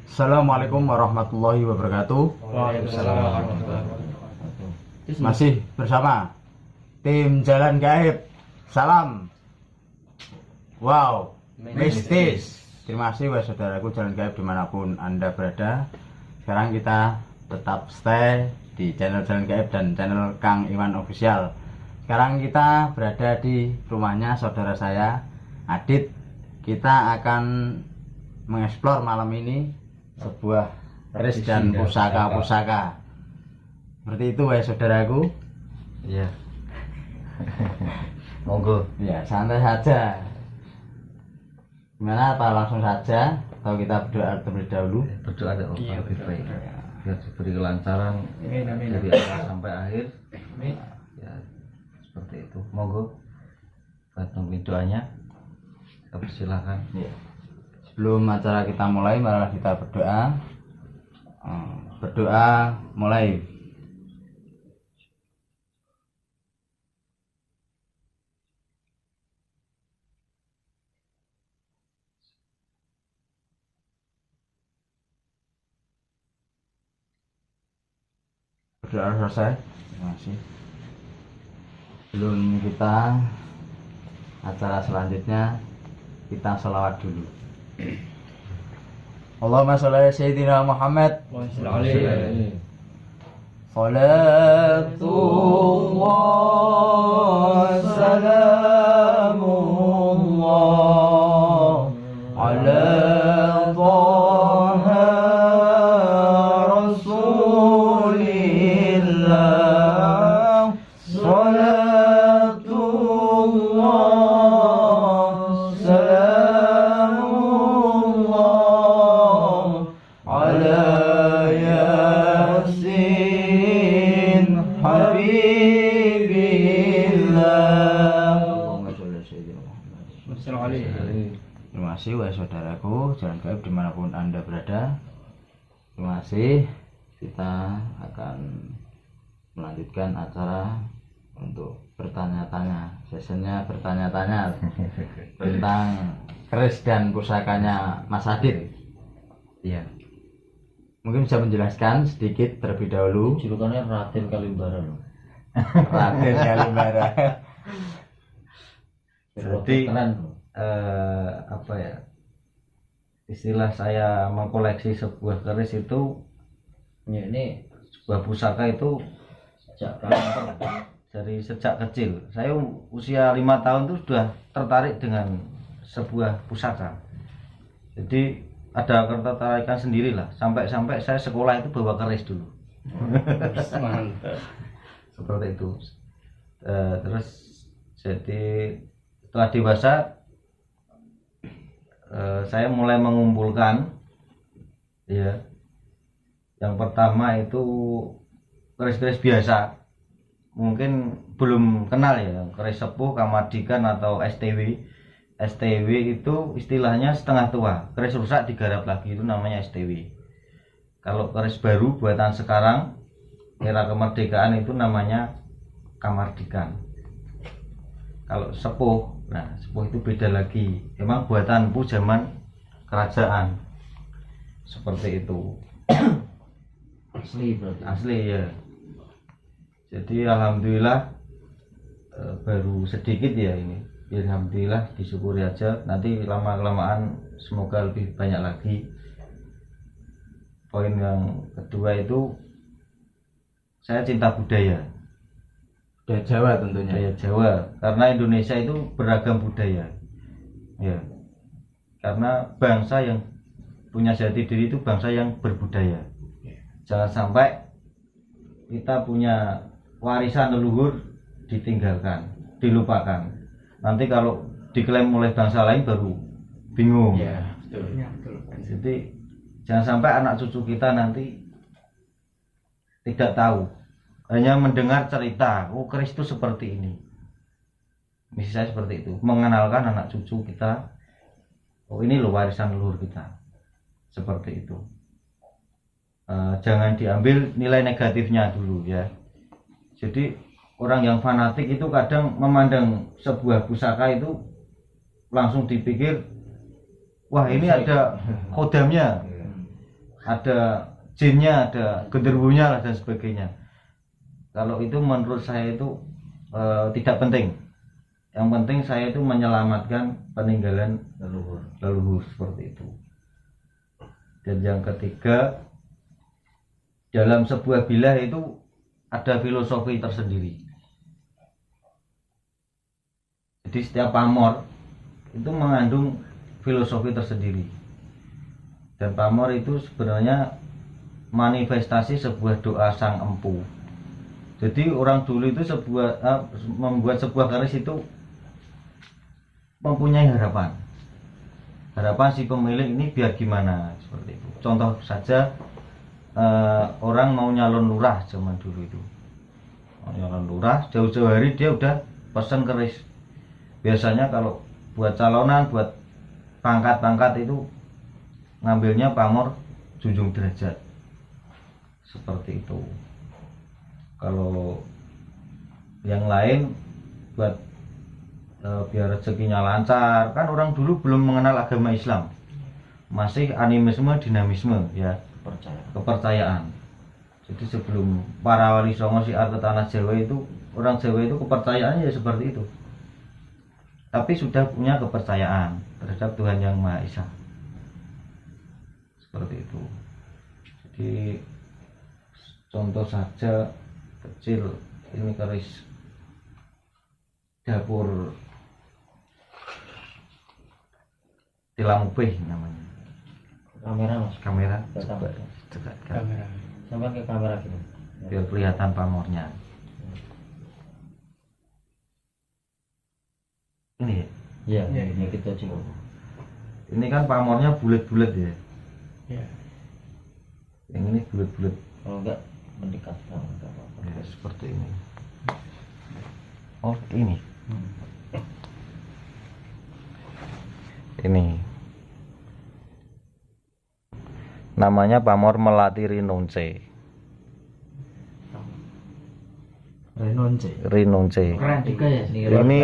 Assalamualaikum warahmatullahi wabarakatuh. Waalaikumsalam warahmatullahi wabarakatuh. Masih bersama tim Jalan Gaib. Salam. Wow, mistis. Terima kasih buat saudaraku Jalan Gaib dimanapun Anda berada. Sekarang kita tetap stay di channel Jalan Gaib dan channel Kang Iwan Official. Sekarang kita berada di rumahnya saudara saya Adit. Kita akan mengeksplor malam ini sebuah keris dan pusaka-pusaka. Seperti itu ya saudaraku. Iya. Monggo. Ya, santai saja. Gimana, apa langsung saja atau kita berdoa terlebih dahulu? Berdoa lebih baik. Biar diberi kelancaran Amin. dari awal sampai akhir. Amin. Ya, seperti itu. Monggo. Buat nungguin doanya. Kita persilakan. Ya. Sebelum acara kita mulai, marilah kita berdoa. Berdoa mulai. Berdoa selesai. Terima kasih. Sebelum kita acara selanjutnya, kita sholawat dulu. Allahumma sholli ala Sayyidina Muhammad. Salatullah salamullah ala Taha Rasulillah. Salatullah salamullah ala Yasin Habibillah. Allahumma sholli ala Sayyidina Muhammad. Terima kasih wahai saudaraku Jalan Gaib dimanapun Anda berada. Terima kasih. Kita akan melanjutkan acara untuk bertanya-tanya. Sesinya bertanya-tanya tentang keris dan pusakanya Mas Adit. Iya. Mungkin bisa menjelaskan sedikit terlebih dahulu. Julukannya Raden Kalimbara loh. Raden Kalimbara. Jadi Keren. apa ya? Istilah saya mengkoleksi sebuah keris itu, Ya, ini sebuah pusaka itu sejak kapan? dari sejak kecil. Saya usia 5 tahun tuh sudah tertarik dengan sebuah pusaka. Jadi ada ketertarikan sendiri lah. Sampai saya sekolah itu bawa keris dulu. Seperti itu. Terus jadi setelah dewasa saya mulai mengumpulkan, ya. Yang pertama itu keris-keris biasa. Mungkin belum kenal ya, keris sepuh, kamardikan atau STW. STW itu istilahnya setengah tua, keris rusak digarap lagi, itu namanya STW. Kalau keris baru buatan sekarang era kemerdekaan itu namanya kamardikan. Kalau sepuh, nah sepuh itu beda lagi, emang buatanku zaman kerajaan, seperti itu. Asli berarti. Asli ya. Jadi alhamdulillah baru sedikit ya ini. Alhamdulillah, disyukuri aja. Nanti lama-kelamaan semoga lebih banyak lagi. Poin yang kedua itu saya cinta budaya. Budaya Jawa tentunya. Budaya Jawa, karena Indonesia itu beragam budaya. Ya. Karena bangsa yang punya jati diri itu bangsa yang berbudaya. Jangan sampai kita punya warisan leluhur ditinggalkan, dilupakan. Nanti kalau diklaim oleh bangsa lain baru bingung. Ya, betul. Jadi jangan sampai anak cucu kita nanti tidak tahu, hanya mendengar cerita, oh keris itu seperti ini. Misi saya seperti itu, mengenalkan anak cucu kita, oh ini loh warisan leluhur kita, seperti itu. Jangan diambil nilai negatifnya dulu ya. Jadi orang yang fanatik itu kadang memandang sebuah pusaka itu langsung dipikir, wah ini ada kodamnya, ada jinnya, ada genderuwonya lah dan sebagainya. Kalau itu menurut saya itu tidak penting. Yang penting saya itu menyelamatkan peninggalan leluhur seperti itu. Dan yang ketiga, dalam sebuah bilah itu ada filosofi tersendiri. Jadi setiap pamor itu mengandung filosofi tersendiri. Dan pamor itu sebenarnya manifestasi sebuah doa sang empu. Jadi orang dulu itu membuat sebuah keris itu mempunyai harapan si pemilik ini biar gimana seperti itu. Contoh saja orang mau nyalon lurah zaman dulu itu, mau nyalon lurah jauh-jauh hari dia udah pesan keris. Biasanya kalau buat calonan, buat pangkat-pangkat itu ngambilnya pamor junjung derajat seperti itu. Kalau yang lain buat biar rezekinya lancar, kan orang dulu belum mengenal agama Islam, masih animisme, dinamisme ya, kepercayaan. Jadi sebelum para wali songo siar ke tanah Jawa itu, orang Jawa itu kepercayaannya ya seperti itu, tapi sudah punya kepercayaan terhadap Tuhan Yang Maha Esa seperti itu. Jadi contoh saja kecil, ini keris dapur Tilamupeh namanya. Kamera mas. Kamera Coba. dekatkan Sampai ke kamera gitu. biar kelihatan pamornya. Ini ya? Iya, ini kita coba. Ini kan pamornya bulat-bulat ya. Ya. Yang ini bulat-bulat Kalau enggak mendekat, enggak apa-apa. ya, seperti ini. Oh ini. Ini namanya pamor Melati Rinonce. Rinonce. Keren juga ya. Ini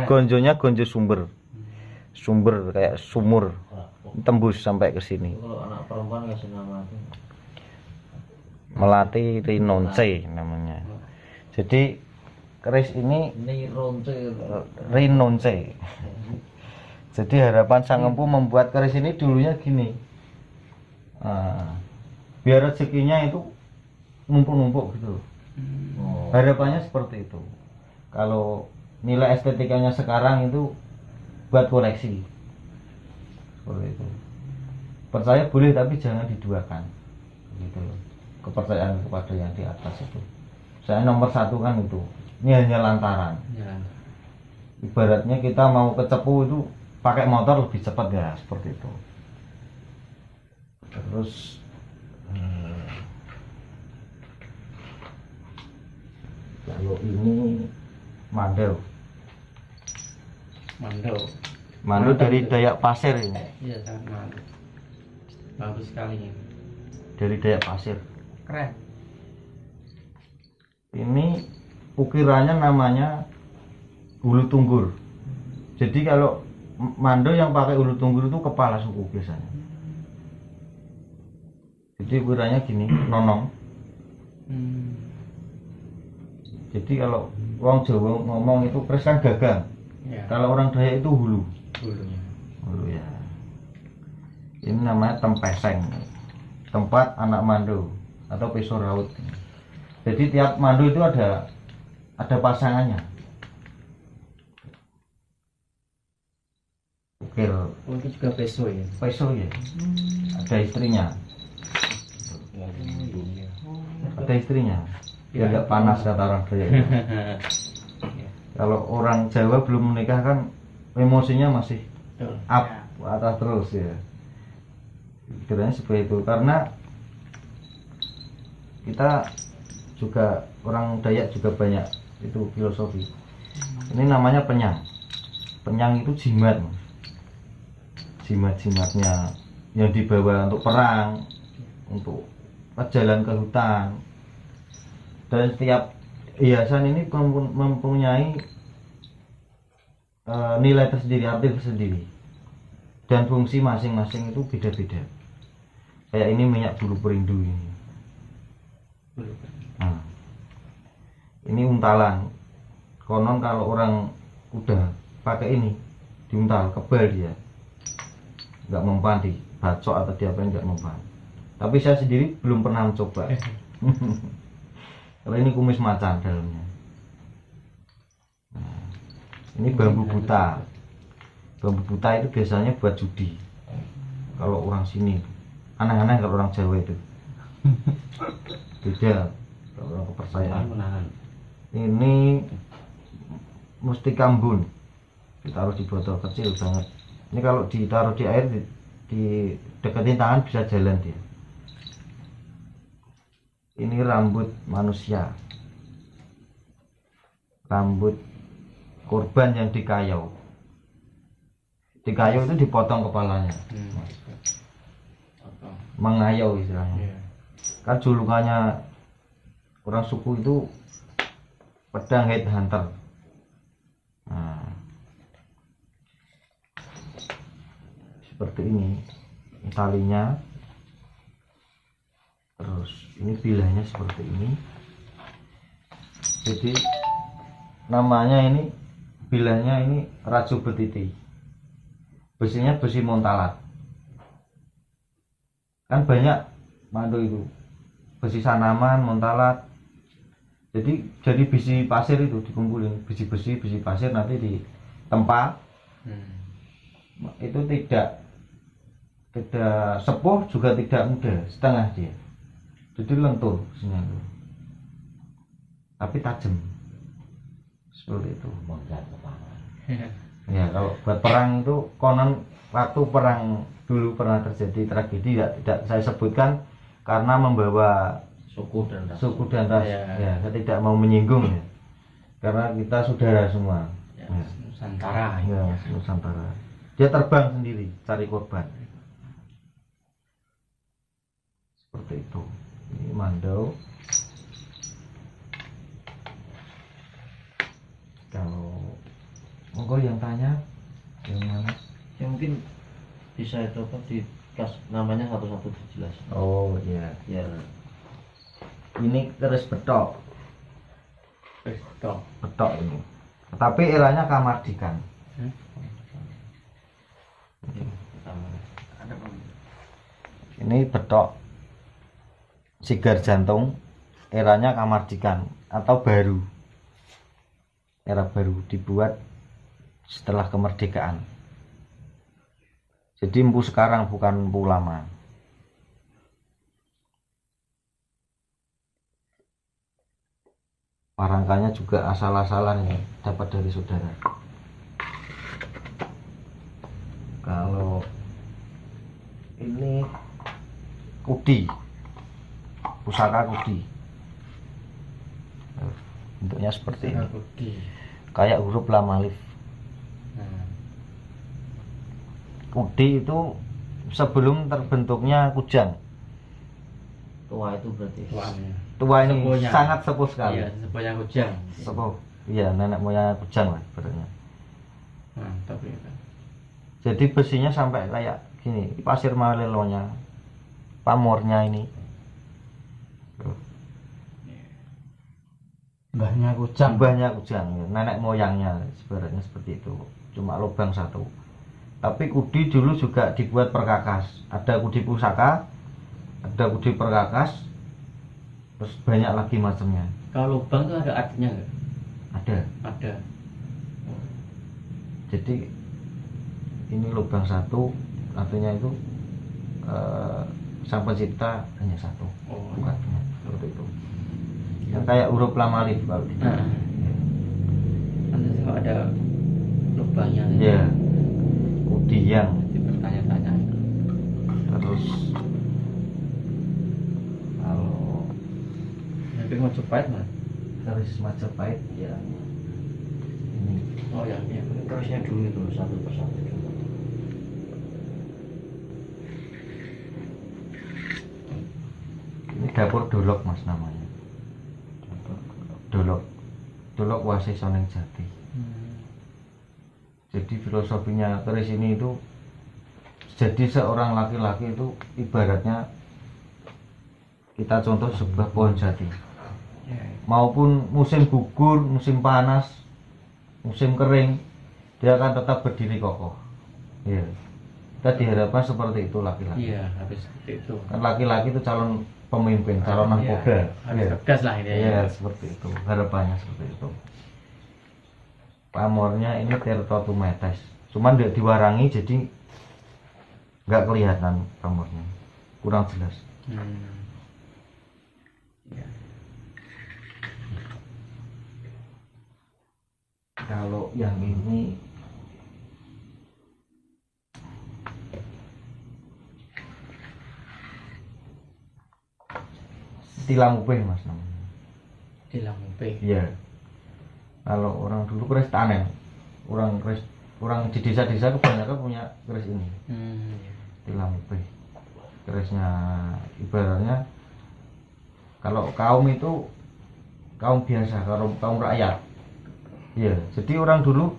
gonjonya gonjo sumber kayak sumur tembus sampai ke sini. Kalau anak perempuan kasih nama itu. Melati Rinonce namanya. Jadi keris ini Rinonce. Jadi harapan sang empu membuat keris ini dulunya gini. Biar rezekinya itu numpuk-numpuk gitu. Harapannya seperti itu. Kalau nilai estetikanya sekarang itu buat koleksi seperti itu. Percaya boleh tapi jangan diduakan gitu loh. Kepercayaan kepada yang di atas itu. Saya nomor satu kan itu. Ini hanya lantaran. Ibaratnya kita mau ke Cepu itu pakai motor lebih cepat ya, seperti itu. Terus kalau ini mandau dari Dayak Pasir ini. Iya, sangat mantap. Bagus sekali ini. Dari Dayak Pasir. Keren. Ini ukirannya namanya hulu tunggur. Jadi kalau mando yang pakai hulu tunggur itu kepala suku biasanya. Jadi ukirannya gini, nonong. Jadi kalau orang Jawa ngomong itu keris kan gagang. Ya. Kalau orang Dayak itu hulu. Bulunya. Hulu ya. Ini namanya tempeseng. Tempat anak mando atau pisau raut. Jadi tiap mando itu ada pasangannya. Ukir Oh, itu juga peso ya. pisau ya. Ada istrinya. Ada istrinya. Biar nggak panas kata orang Dayak. Kalau orang Jawa belum menikah kan emosinya masih up ke atas terus ya. Kiranya seperti itu, karena kita juga orang Dayak juga banyak itu filosofi. Ini namanya penyang. Penyang itu jimat, jimatnya yang dibawa untuk perang, untuk jalan ke hutan. Dan setiap hiasan ini mempunyai nilai tersendiri, arti tersendiri, dan fungsi masing-masing itu beda-beda. Kayak ini minyak bulu perindu ini. Nah, ini untalan. Konon kalau orang udah pakai ini diuntal kebal dia, nggak mempan di bacok atau diapain, nggak mempan. Tapi saya sendiri belum pernah mencoba. Kalau ini kumis macan dalamnya. Nah, ini bambu buta. Bambu buta itu biasanya buat judi. Kalau orang sini aneh-aneh, kalau orang Jawa itu beda. Kalau orang kepercayaan. Ini mustika ambun, ditaruh di botol kecil banget. Ini kalau ditaruh di air, di deketin tangan bisa jalan dia. Ini rambut manusia, rambut korban yang dikayau. Dikayau itu dipotong kepalanya, mengayau istilahnya. Kan julukannya orang suku itu pedang headhunter. Nah, seperti ini talinya, terus ini bilahnya seperti ini. Jadi namanya ini, bilahnya ini Raju Betiti, besinya besi Montalat. Kan banyak mandu itu, besi Sanaman, Montalat. Jadi besi pasir itu dikumpulin, besi pasir nanti ditempa. Itu tidak sepuh juga tidak muda, setengah dia. Jadi lentur besinya itu, tapi tajam seperti itu. Ya kalau buat perang itu, konon waktu perang dulu pernah terjadi tragedi, tidak saya sebutkan karena membawa Suku dan ras. Ya, saya tidak mau menyinggung ya, karena kita saudara semua. Ya, Nusantara. Ya, Nusantara. Dia terbang sendiri cari korban. Seperti itu. Ini mandau. Kalau monggo yang tanya yang mana? Ya mungkin bisa itu apa dikasih namanya satu-satu jelas. Oh iya. Ya. Ini keris betok. Betok. Betok ini. Tapi eranya Kamardikan. Ini betok sigar jantung, eranya Kamardikan atau baru. Era baru, dibuat setelah kemerdekaan. Jadi empu sekarang, bukan empu lama. Rangkanya juga asal-asalan ya, dapat dari saudara. Kalau ini kudi, pusaka kudi, bentuknya seperti ini, kayak huruf lam alif. Kudi itu sebelum terbentuknya kujang. Tua itu berarti. Tua ini Sepuhnya. sangat sepuh sekali. Iya, sepuhnya kujang. Sepuh. Iya, nenek moyang kujang lah sebenarnya. Mantap itu. Jadi besinya sampai kayak gini, pasir malelonya, pamornya ini. Mbahnya kujang. Banyak kujang, ya. Nenek moyangnya sebenarnya seperti itu. Cuma lubang satu. Tapi kudi dulu juga dibuat perkakas. Ada kudi pusaka, ada kudi perkakas, terus banyak lagi macamnya. Kalau lubang itu ada artinya nggak? Ada. Ada. Jadi ini lubang satu, artinya itu sang pencipta hanya satu. Oh, Bukannya seperti itu. Yang kayak huruf lam alif kalau tidak. Nanti kalau ada lubangnya. Ya. Kudiang. Jadi bertanya-tanya. Terus kalau Tapi mau Majapahit mas? keris Majapahit ya ini. Oh ya, iya. Kerisnya dulu itu satu persatu. Ini dapur Dolok mas namanya. Dolok Wasih Soneng Jati. Jadi filosofinya keris ini itu, jadi seorang laki-laki itu ibaratnya kita contoh sebuah pohon jati, Ya. maupun musim gugur, musim panas, musim kering, dia akan tetap berdiri kokoh. Iya. Kita diharapkan seperti itu laki-laki. Iya, habis seperti itu. Kan laki-laki itu calon pemimpin, calon Iya, nahkoda. harus Iya. tegas lah ini. Iya, seperti itu. Harapannya seperti itu. Pamornya ini Tirta Tumetes. Cuman tidak diwarangi jadi nggak kelihatan pamornya. Kurang jelas. Ya. Kalau yang ini tilang upeh mas namanya. Tilang upeh. Iya. Kalau orang dulu keris tanen, orang di desa-desa kebanyakan punya keris ini, tilang upeh. Kerisnya ibaratnya kalau kaum itu kaum biasa, kalau kaum rakyat. Iya. Jadi orang dulu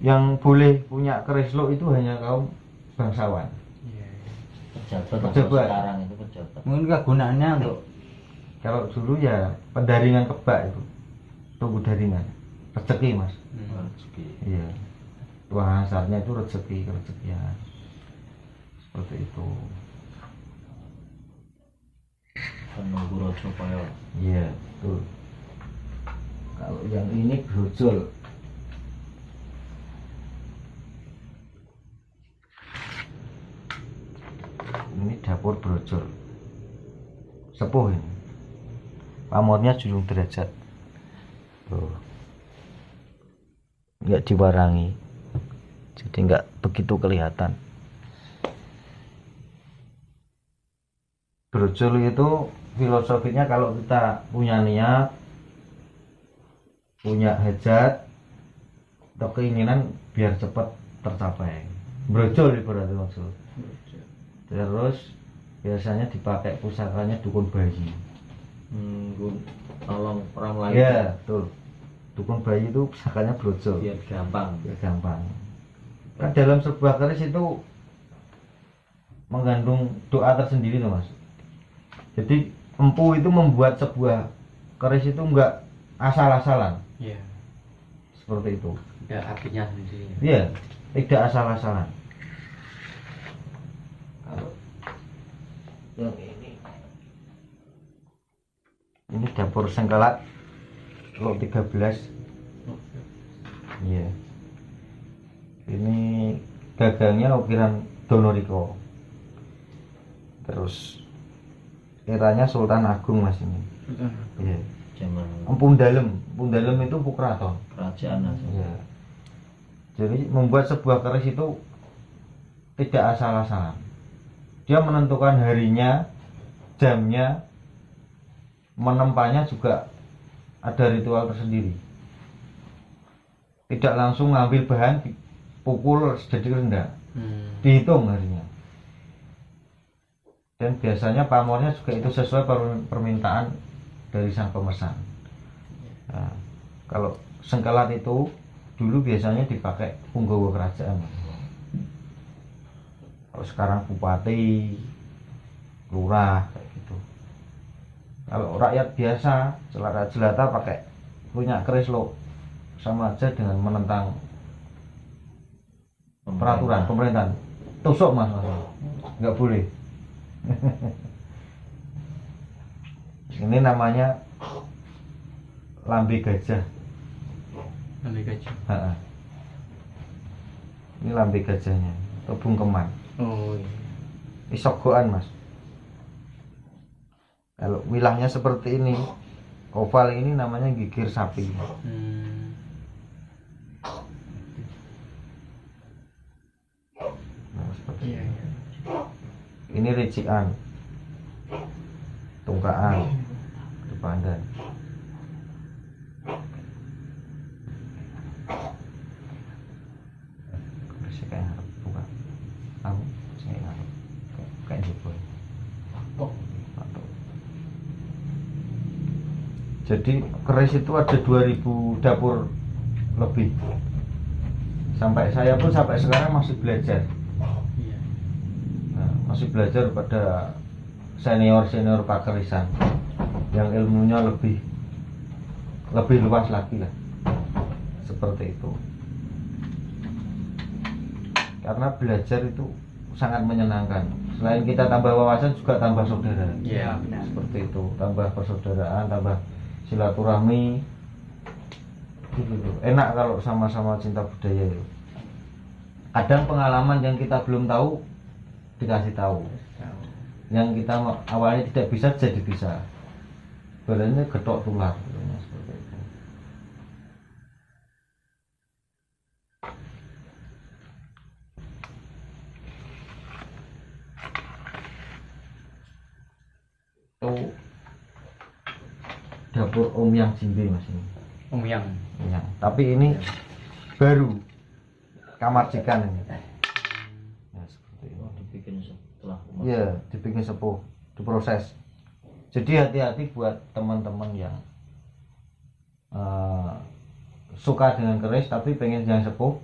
yang boleh punya keris lo itu hanya kaum bangsawan. Iya. Pejabat. Pejabat. Sekarang itu pejabat. Mungkin kegunaannya untuk Kalau dulu ya pendaringan kebak itu, tunggu daringan, rezeki mas. rezeki. Iya. Tuhan dasarnya itu rezekian. Seperti itu. Penunggu rojo kaya. Iya, betul. Kalau yang ini brojol. Ini dapur brojol. Sepuh ini. Pamornya junjung derajat. Tuh. Nggak diwarangi. Jadi nggak begitu kelihatan. Brojol itu filosofinya kalau kita punya niat, punya hajat atau keinginan biar cepat tercapai. Brojol ibaratnya maksud. Terus biasanya dipakai pusakanya dukun bayi. Tolong orang lain. Iya, betul. Dukun bayi itu pusakanya brojol. Biar gampang. Biar gampang. Kan dalam sebuah keris itu mengandung doa tersendiri tuh mas. Jadi empu itu membuat sebuah keris itu enggak asal-asalan. Iya. Seperti itu. Ada artinya sendiri. Iya, tidak asal-asalan. Kalau yang ini dapur sengkelat lot 13. Iya. Ini gagangnya ukiran Donoriko. Terus eranya Sultan Agung mas ini. Iya. Zaman Empun Dalem itu Pukraton. kerajaan aja. Iya. Jadi membuat sebuah keris itu tidak asal-asalan. Dia menentukan harinya, jamnya, menempanya juga ada ritual tersendiri. Tidak langsung ngambil bahan dipukul jadi rendah, dihitung harinya. Dan biasanya pamornya juga itu sesuai permintaan dari sang pemesan. Nah, kalau sengkelat itu dulu biasanya dipakai punggawa kerajaan. Kalau sekarang bupati, lurah kayak gitu. Kalau rakyat biasa, jelata pakai punya keris lo, sama aja dengan menentang peraturan pemerintahan. Tusuk mas, nggak boleh. Ini namanya lambe gajah. Lambe gajah. Ha-ha. Ini lambe gajahnya, atau bungkeman. Oh iya. Ini sogokan mas. Kalau wilahnya seperti ini, oval ini namanya gigir sapi. Nah, seperti Iya, ini. iya. Ini ricikan, tungkaan, depandan. Saya kayak ngarep buka. Aku saya ngarep kayak gitu. Jadi keris itu ada 2000 dapur lebih. Sampai saya pun sampai sekarang masih belajar. Iya. Nah, masih belajar pada senior pakerisan yang ilmunya lebih luas lagi lah, seperti itu. Karena belajar itu sangat menyenangkan. Selain kita tambah wawasan juga tambah saudara. Iya, benar. Seperti itu, tambah persaudaraan, tambah silaturahmi. Gitu. Enak kalau sama-sama cinta budaya itu. Kadang pengalaman yang kita belum tahu dikasih tahu. Yang kita awalnya tidak bisa jadi bisa. Badannya getok tular, seperti itu. Itu dapur Om Yang Jimbe Mas ini. Om Yang. Ya, tapi ini baru kamar cikan ini. Ya, seperti itu. Oh, dibikin setelah rumah. Iya, dibikin sepuh, diproses. Jadi hati-hati buat teman-teman yang suka dengan keris tapi pengen yang sepuh,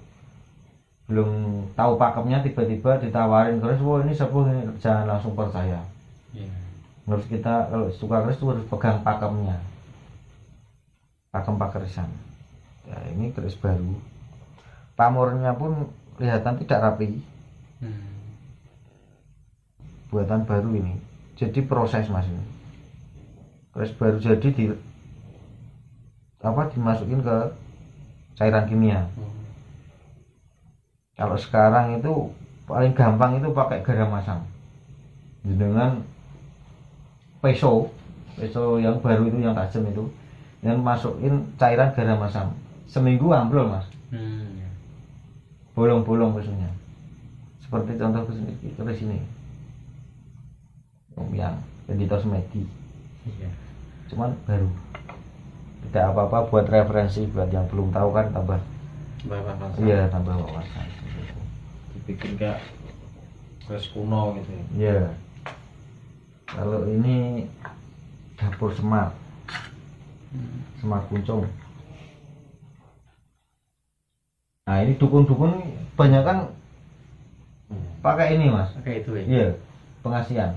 belum tahu pakemnya, tiba-tiba ditawarin keris, wah ini sepuh, ini jangan langsung percaya. Iya. Harus kita kalau suka keris itu harus pegang pakemnya, pakem pakerisan. Ya, ini keris baru, pamornya pun kelihatan tidak rapi, buatan baru ini. Jadi proses Mas ini. Keris baru jadi dimasukin ke cairan kimia. Kalau sekarang itu paling gampang itu pakai garam masam dengan peso yang baru itu, yang tajam itu, yang masukin cairan garam masam, seminggu ambrol Mas, bolong-bolong pesonya. Seperti contoh keris ini yang editor semedi. Iya. Cuman baru, tidak apa-apa buat referensi, buat yang belum tahu kan tambah. Bapak. Iya, tambah wawasan. Dibikin kayak keris kuno gitu ya. Iya. Kalau ini dapur Semar, Semar Kuncung. Nah ini dukun-dukun banyak kan pakai ini Mas. Oke, itu ya. Iya, pengasihan.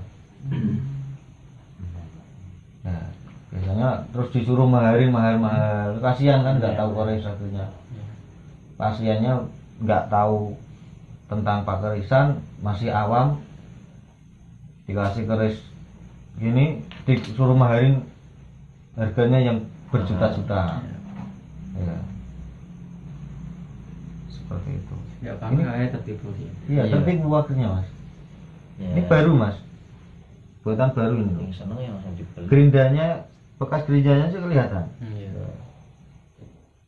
Nah, biasanya terus disuruh mahal, kasihan kan, nggak tahu keris satunya. Pasiennya nggak tahu tentang pakerisan, masih awam, dikasih keris gini, disuruh mahalin, harganya yang berjuta-juta. Ya, seperti itu. Ya, kami Ini- kayak tertipu sih. Iya, tertipu akhirnya Mas. Ya, Ini baru Mas, buatan baru ini. yang seneng yang langsung dibeli. Gerindanya, bekas gerindanya sih kelihatan. Iya.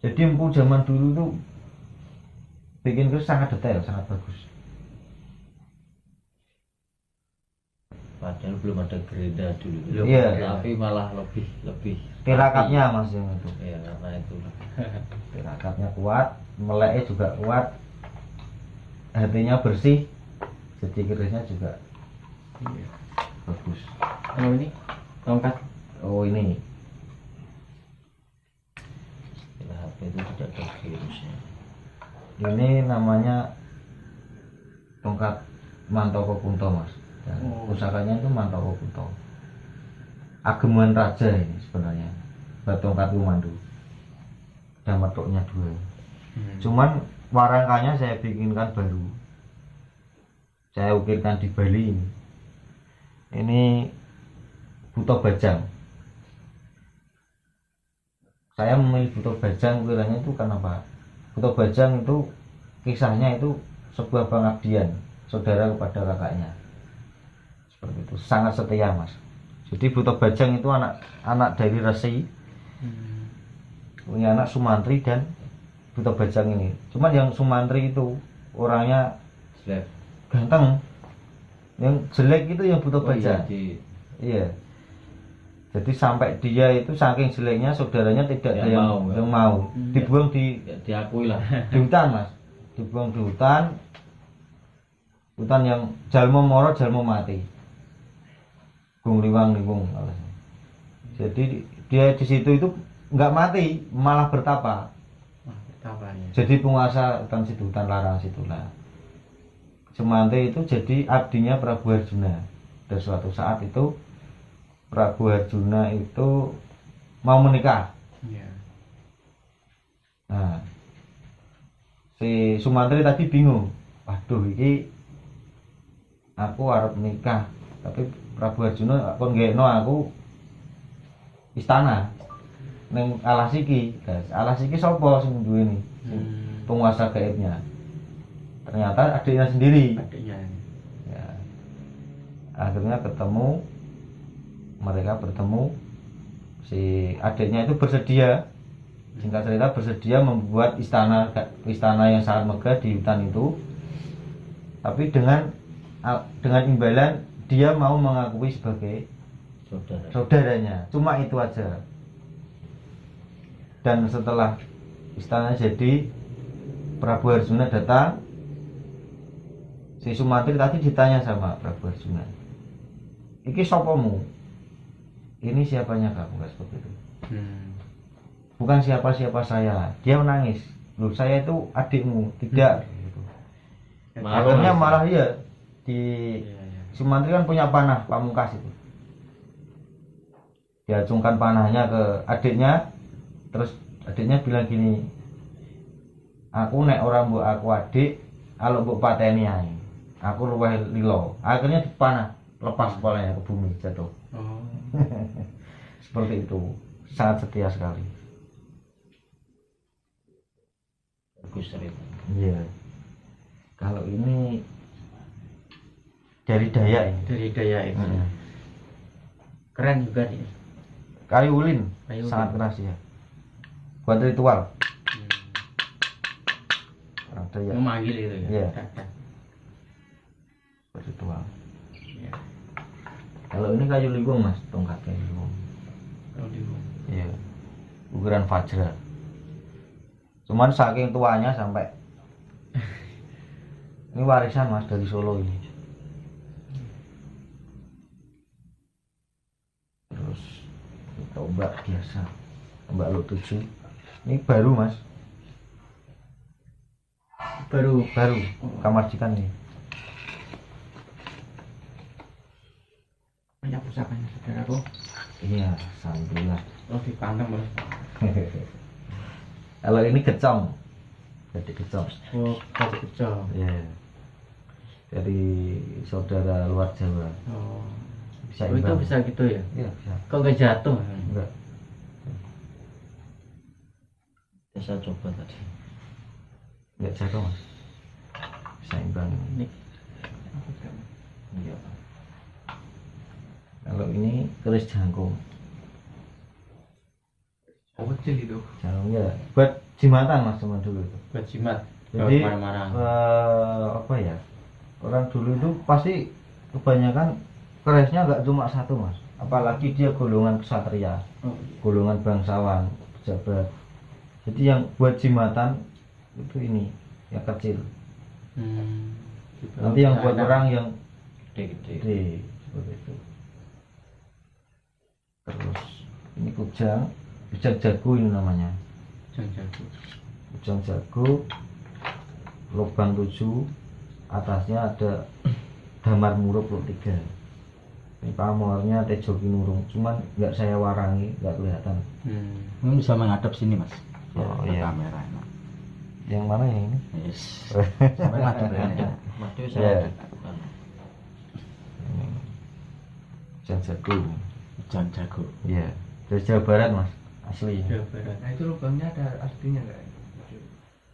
Jadi empu zaman dulu tuh bikin keris sangat detail, sangat bagus. Padahal belum ada gerinda dulu. Iya. Tapi malah lebih Tirakatnya Mas yang itu. ya, karena itu Tirakatnya kuat, meleknya juga kuat, hatinya bersih, jadi kerisnya juga Iya. bagus. Kalau ini tongkat. Oh ini istilah HP itu tidak ada virusnya. ini namanya tongkat Mantoko Kunto Mas. Dan Oh. pusakanya itu Mantoko Kunto. Ageman raja ini sebenarnya. Tongkat Kumandu. Dan metoknya 2. Cuman warangkanya saya bikinkan baru. Saya ukirkan di Bali ini. Ini Buto Bajang. Saya memilih Buto Bajang ukirannya itu karena apa? Buto Bajang itu kisahnya itu sebuah pengabdian saudara kepada kakaknya. Seperti itu, sangat setia Mas. Jadi Buto Bajang itu anak dari Resi, punya anak Sumantri dan Buto Bajang ini. Cuman yang Sumantri itu orangnya Slap. ganteng, yang jelek itu yang Buto Oh iya, Bajang. Iya. Jadi sampai dia itu saking jeleknya saudaranya tidak ada yang mau. Dibuang di diakui lah. hutan Mas. Dibuang di hutan. Hutan yang jalmo moro jalmo mati. Gung liwang liwung. Jadi dia di situ itu nggak mati, malah bertapa. Tapanya. Jadi penguasa hutan situ, hutan larang situlah. Sumantri itu jadi abdinya Prabu Arjuna. Dan suatu saat itu Prabu Arjuna itu mau menikah. Iya. Nah, si Sumantri tadi bingung. Waduh, iki aku arep nikah, tapi Prabu Arjuna kon nggekno aku istana ning alas iki. Guys, alas iki sapa sing duweni? Penguasa gaibnya. Ternyata adiknya sendiri. Adiknya. Ya. Akhirnya ketemu, mereka bertemu. Si adiknya itu bersedia, singkat cerita bersedia membuat istana yang sangat megah di hutan itu, tapi dengan imbalan dia mau mengakui sebagai saudaranya, cuma itu aja. Dan setelah istana jadi, Prabu Arjuna datang. Si Sumantri tadi ditanya sama Prabu Arjuna, iki sopomu? Ini siapanya kamu? Nggak seperti itu. Bukan siapa-siapa saya. Dia menangis. Loh, saya itu adikmu. Tidak. Gitu. Akhirnya malah ya di Sumantri kan punya panah pamungkas itu. Dia acungkan panahnya ke adiknya. Terus adiknya bilang gini, aku nek orang mbok aku adik, kalau mbok pateni ae. Aku luwih lilo. Akhirnya dipanah, lepas kepalanya ke bumi, jatuh. Oh. Seperti itu, sangat setia sekali. Bagus cerita. Iya. Kalau ini dari Dayak ini. Dari daya itu. Keren juga nih. Kayu ulin, Kayu sangat ulin. keras ya. Buat ritual. Orang Dayak. Memanggil itu ya. Iya. Dadak. Buat ritual. Iya. Kalau ini kayu liwung mas, tongkat kayu liwung. Kalau di Iya. Ukuran Vajra. Cuman saking tuanya sampai ini warisan mas dari Solo ini. Terus tombak biasa, tombak lot 7. Ini baru mas, baru Kamarjikan nih. banyak pusakanya saudaraku. Iya, alhamdulillah. Oh dipandang boleh. Kalau ini gecong, jadi gecong. Oh dari kecil. Iya. Dari saudara luar Jawa. Oh. Bisa Oh, itu imbang. bisa gitu ya? Iya bisa. Kok nggak jatuh? Enggak. Saya coba tadi. Enggak jatuh mas. Bisa imbang. Ini. Iya. Kalau ini keris jangkung. Oh kecil itu. Jangkung ya buat jimatan mas teman dulu itu. Buat jimat. Jadi marah-marah. apa ya, orang dulu itu pasti kebanyakan kerisnya nggak cuma satu mas, apalagi dia golongan ksatria, Oh. golongan bangsawan, pejabat. Jadi yang buat jimatan itu ini yang kecil. Nanti yang buat orang yang Gede-gede. gede seperti itu. Terus ini kujang jago ini namanya. Jago. Kujang jago, lubang 7, atasnya ada damar murup lo 3. Ini pamornya Tejo Kinurung, cuman nggak saya warangi, nggak kelihatan. Ini bisa menghadap sini mas. Oh, Ke iya. kamera enak. Yang mana yang ini? Yes. Sampai ngadep ini ya. Madu Iya. saya Ini kujang jago. Jangan jago. Iya, dari Jawa Barat mas, asli. Jawa Barat. Nah itu lubangnya ada artinya nggak?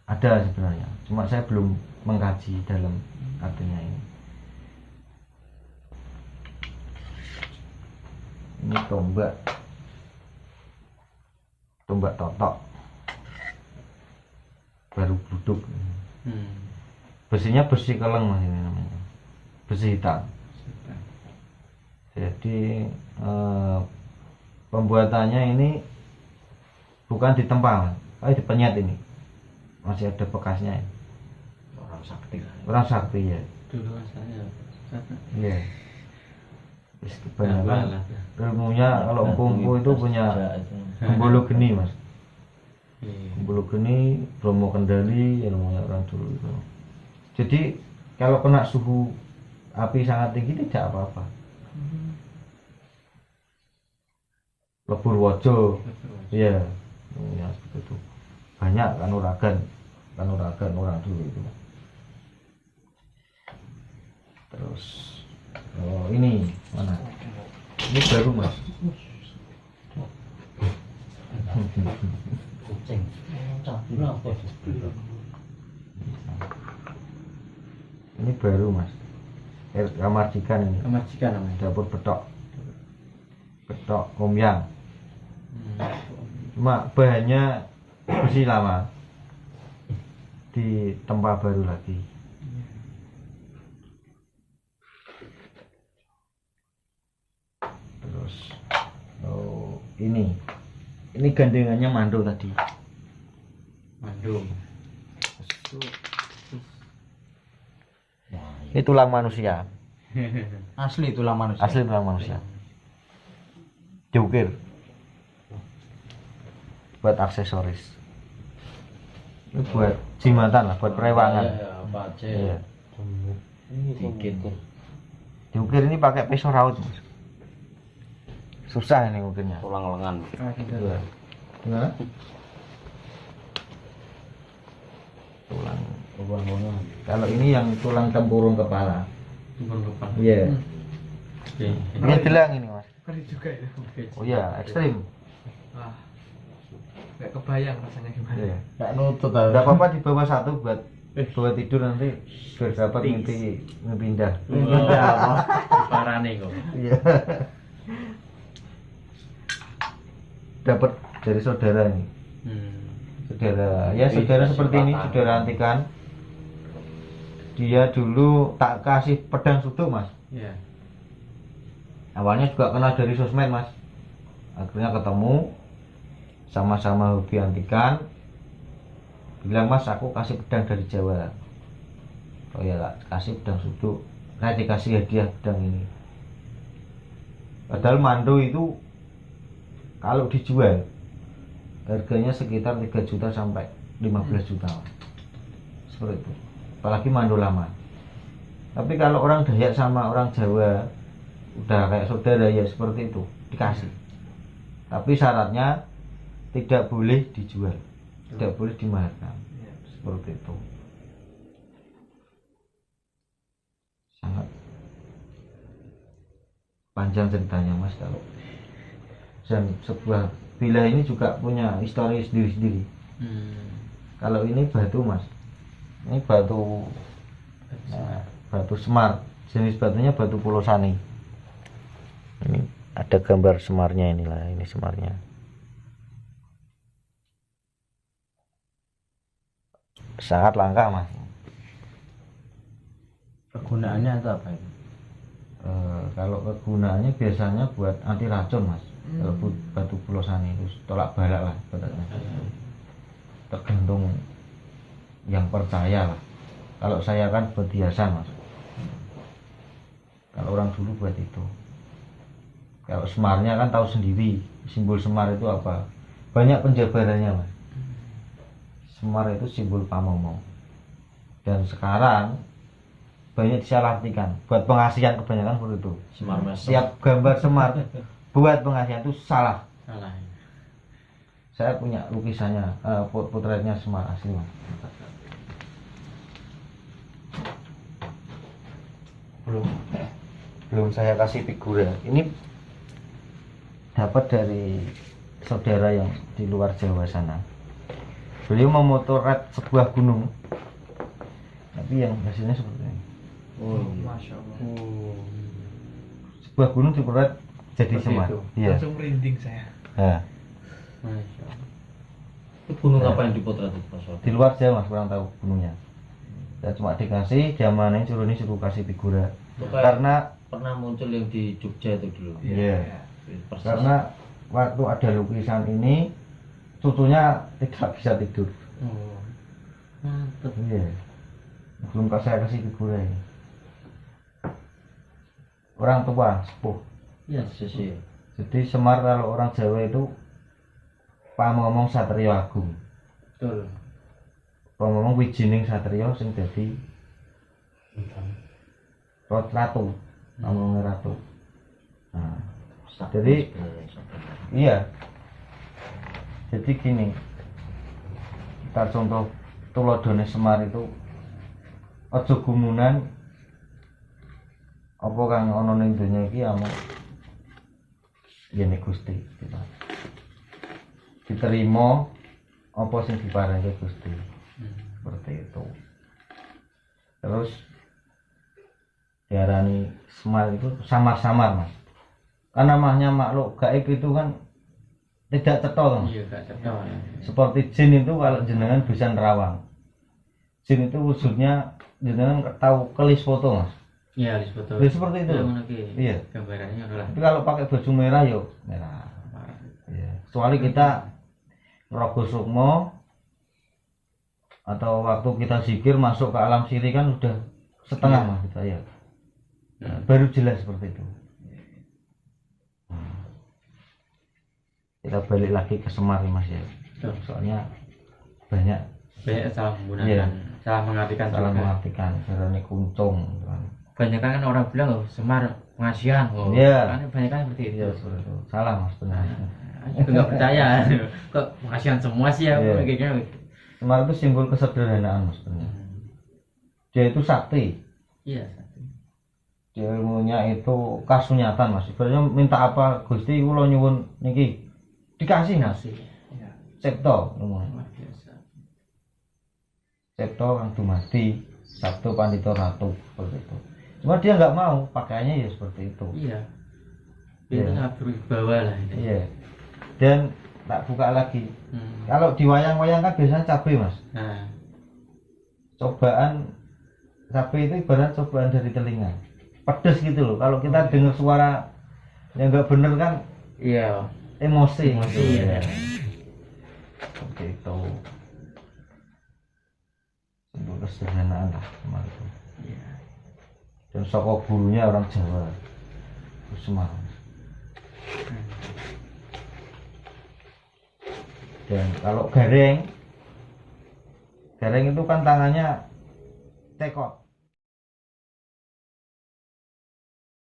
Ada sebenarnya, cuma saya belum mengkaji dalam artinya ini. Ini tombak totok, baru bluduk. Besinya besi keleng mas ini namanya, besi hitam. Jadi pembuatannya ini bukan ditempa, tapi dipenyet ini. Masih ada bekasnya. orang sakti lah. Orang sakti ya. Dulu asalnya. Iya. Terus kebanyakan Lah. ilmunya kalau empu itu punya Gembolo Geni mas. Iya. Gembolo Geni, Bromo Kendali, ilmunya orang dulu itu. Jadi kalau kena suhu api sangat tinggi tidak apa-apa. Lebur Wojo. Iya. Ya seperti itu. Banyak kanuragan orang dulu itu. Terus ini mana? Ini baru Mas. Kucing. Cabul apa? Ini baru Mas. Kamarjikan ini. Kemajikan namanya. Dapur Betok Komyang. Cuma bahannya besi lama, ditempa baru lagi. Terus ini gandengannya Mando tadi. Mandung. Ini tulang manusia, Asli tulang manusia. asli tulang manusia. Diukir buat aksesoris. Ini buat jimatan lah, buat perewangan. Pak C. Iya. Dikit. Diukir ini pakai pisau raut Mas. Susah ini ukirnya. Tulang lengan. Iya. Gimana? Tulang. Kalau ini yang tulang tempurung kepala. Iya. Ini gelang ini Mas. Kali juga itu. Oh iya, ekstrim. Wah. Nggak kebayang rasanya gimana. Iya. Nggak nutut Enggak apa-apa di bawah satu buat tidur nanti biar dapat mimpi indah. Parane kok. Iya. Dapat dari saudara ini. Saudara seperti ini, saudara antikan. Dia dulu tak kasih pedang suduk Mas. Iya. Awalnya juga kenal dari sosmed Mas. Akhirnya ketemu, sama-sama hobi antikan. Bilang Mas, aku kasih pedang dari Jawa. Oh ya lah, kasih pedang suduk. Saya dikasih hadiah pedang ini. Padahal Mando itu kalau dijual harganya sekitar 3 juta sampai 15 juta. Seperti itu. Apalagi Mando lama. Tapi kalau orang Dayak sama orang Jawa udah kayak saudara ya seperti itu, dikasih. Tapi syaratnya tidak boleh dijual, tidak boleh dimaharkan. Seperti itu. Sangat panjang ceritanya Mas kalau. Dan sebuah villa ini juga punya histori sendiri-sendiri. Kalau ini batu Mas, ini batu semar, jenis batunya batu Pulosani. Ini ada gambar semarnya, inilah ini semarnya. Sangat langka Mas. Kegunaannya itu apa itu? Kalau kegunaannya biasanya buat anti racun Mas. Kalau batu Pulosani itu tolak balak lah ibaratnya. Tergantung yang percaya lah. Kalau saya kan buat hiasan Mas. Kalau orang dulu buat itu. Kalau semarnya kan tahu sendiri simbol semar itu apa. Banyak penjabarannya Mas. Semar itu simbol pamomong. Dan sekarang banyak disalahartikan. Buat pengasihan kebanyakan seperti itu. Semar mesem. Setiap gambar semar buat pengasihan itu salah. Salah. Saya punya lukisannya, potretnya semar asli Mas. Belum saya kasih figura. Ini dapat dari saudara yang di luar Jawa sana. Beliau memotret sebuah gunung, tapi yang hasilnya seperti ini. Oh, Masya Allah. Sebuah gunung dipotret jadi Seperti semar. itu. Iya. Langsung merinding saya. Nah, Masya Allah. itu gunung apa yang dipotret itu Mas? di luar Jawa Mas, kurang tahu gunungnya. Saya cuma dikasih zaman ini suruh kasih figura. Itu kayak Karena pernah muncul yang di Jogja itu dulu. iya. Persis. Karena waktu ada lukisan ini cucunya tidak bisa tidur. Oh. Mantap. Iya. Belum saya kasih figura ini. Orang tua sepuh. Ya, Sisi. Jadi Semar kalau orang Jawa itu pamomong Satrio Agung. betul. Pamomong wijining Satrio sing dadi ratu. Pamomong ratu. Jadi iya. Jadi gini. Kita contoh tulodone Semar itu aja gumunan apa kang ana ning donya iki amung yene Gusti gitu. Diterima apa sing diparingi Gusti. Seperti itu. Terus diarani Semar itu samar-samar Mas. Kan namanya makhluk gaib itu kan tidak cetha Mas. Iya, gak cetha. Seperti jin itu kalau jenengan bisa nerawang. Jin itu wujudnya jenengan tahu kelis foto Mas. Iya, di foto. Ya, seperti itu. Iya. Gambarannya adalah Tapi kalau pakai baju merah yo merah. Iya. Kecuali kita rogo sukmo atau waktu kita zikir masuk ke alam siri kan udah setengah Mas kita ya. Nah, baru jelas seperti itu. Kita balik lagi ke Semar nih Mas ya. Soalnya banyak salah menggunakan, Iya. salah mengartikan salah juga. mengartikan karena kuncung gitu kan. Banyak kan orang bilang loh Semar pengasihan. Oh, Iya. kan banyak kan seperti itu. Iya seperti itu. Salah Mas benar. Aku juga nggak percaya. Kok pengasihan semua sih ya? Iya. Kayaknya. Semar itu simbol kesederhanaan Mas benar. Dia itu sakti. Iya. Dia ilmunya itu kasunyatan Mas. Ibaratnya minta apa Gusti kula nyuwun niki dikasih Mas. Kasih. Iya. Cipta ngomong. Luar biasa. Cipta kang dumadi Sabtu Pandito Ratu seperti itu. Cuma dia nggak mau pakaiannya ya seperti itu. Iya. Iya. Itu sangat berwibawa lah itu. Iya. Dan tak buka lagi. Kalau di wayang-wayang kan biasanya cabai Mas. Nah, Cobaan cabai itu ibarat cobaan dari telinga. Pedes gitu loh. Kalau kita dengar suara yang nggak bener kan iya. emosi. Emosi, gitu. ya. Seperti itu. Untuk kesederhanaan lah Semar itu. Iya. Dan soko gurunya orang Jawa. Semar. Dan kalau gareng itu kan tangannya tekot.